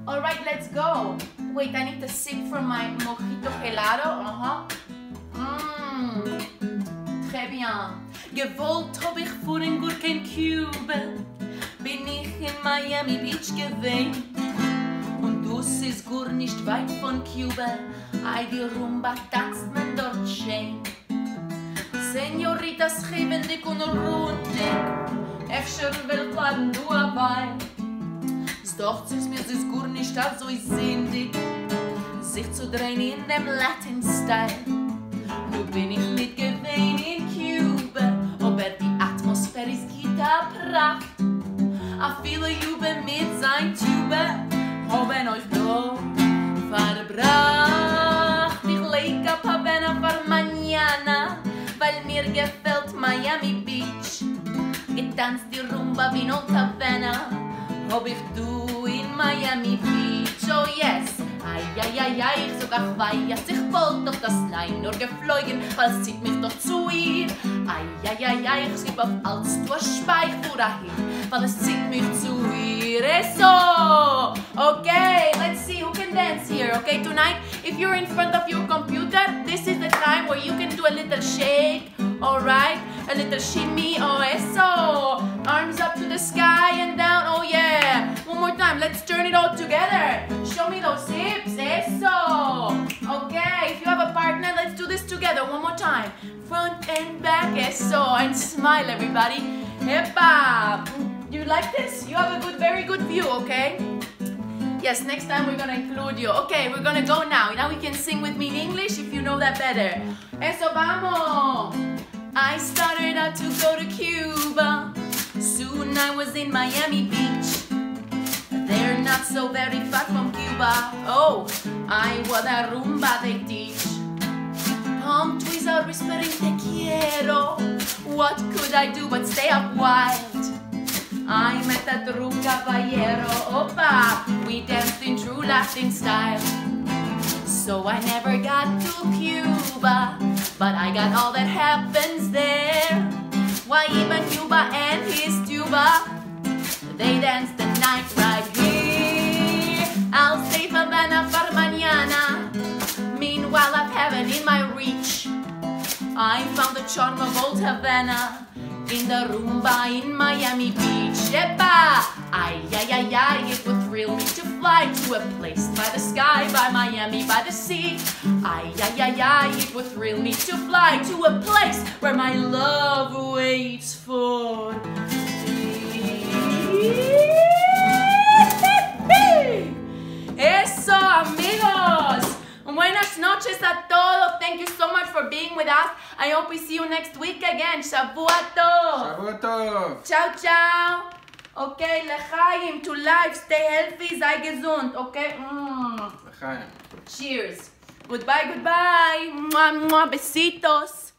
All right, let's go. Wait, I need to sip from my mojito helado. Très bien. Gewollt hab ich vorhin gut kein Cuba. Bin ich in Miami Beach gewesen. Und das ist gar nicht weit von Cuba. Ei, die Rumba tanzt man dort schön. Senoritas geven dik und rundig. Efter will klagen du dabei. Es dacht sich mir, es ist gar nicht so sindig. Sich zu drehen in dem Latin-Style. Nu bin ich nicht gewesen in Cuba. Aber die Atmosphäre ist Gitterpracht. A viele Jubel mit sein Tuba. Haben euch da verbracht. Ich leg ab Havana für mañana. Weil mir gefällt Miami Beach. Getanzt die Rumba wie no Havana. Hab ich du in Miami Beach. Oh yes. Ai, ich sogar weiß, ich wollte doch das Nein nur geflogen, weil es zieht mich doch zu ihr. Ai, ich schrieb auf als du Speich vor dahin, weil es zieht mich zu ihr. So, okay, let's see who can dance here, okay, tonight. If you're in front of your computer, this is the time where you can do a little shake, alright? A little shimmy, oh, eso. Arms up to the sky and down, oh yeah. One more time, let's turn it all together. Show me those hips, eso. Okay, if you have a partner, let's do this together. One more time. Front and back, eso. And smile, everybody. Epa. You like this? You have a very good view, okay? Yes, next time we're gonna include you. Okay, we're gonna go now. Now you can sing with me in English if you know that better. Eso, vamos. I started out to go to Cuba. Soon I was in Miami Beach. They're not so very far from Cuba. Oh, I what a rumba they teach. Palm trees are whispering te quiero. What could I do but stay up wild? I met that true caballero. Opa, we danced in true Latin style. So I never got to Cuba, but I got all that happens there. Why even Cuba and his tuba, they dance the night right here. I'll save Havana for mañana. Meanwhile I've heaven in my reach. I found the charm of old Havana in the rumba in Miami Beach. Epa! Ay, it would thrill me to fly to a place by the sky, by Miami, by the sea. Ay, it would thrill me to fly to a place where my love waits for me. Eso, amigos! Buenas noches a todos. Thank you so much for being with us. I hope we see you next week again. Shavua tov. Shavua tov. Ciao, ciao. Okay, lechaim, to life. Stay healthy, sei gesund. Okay? Lechaim. Cheers. Goodbye, goodbye. Besitos.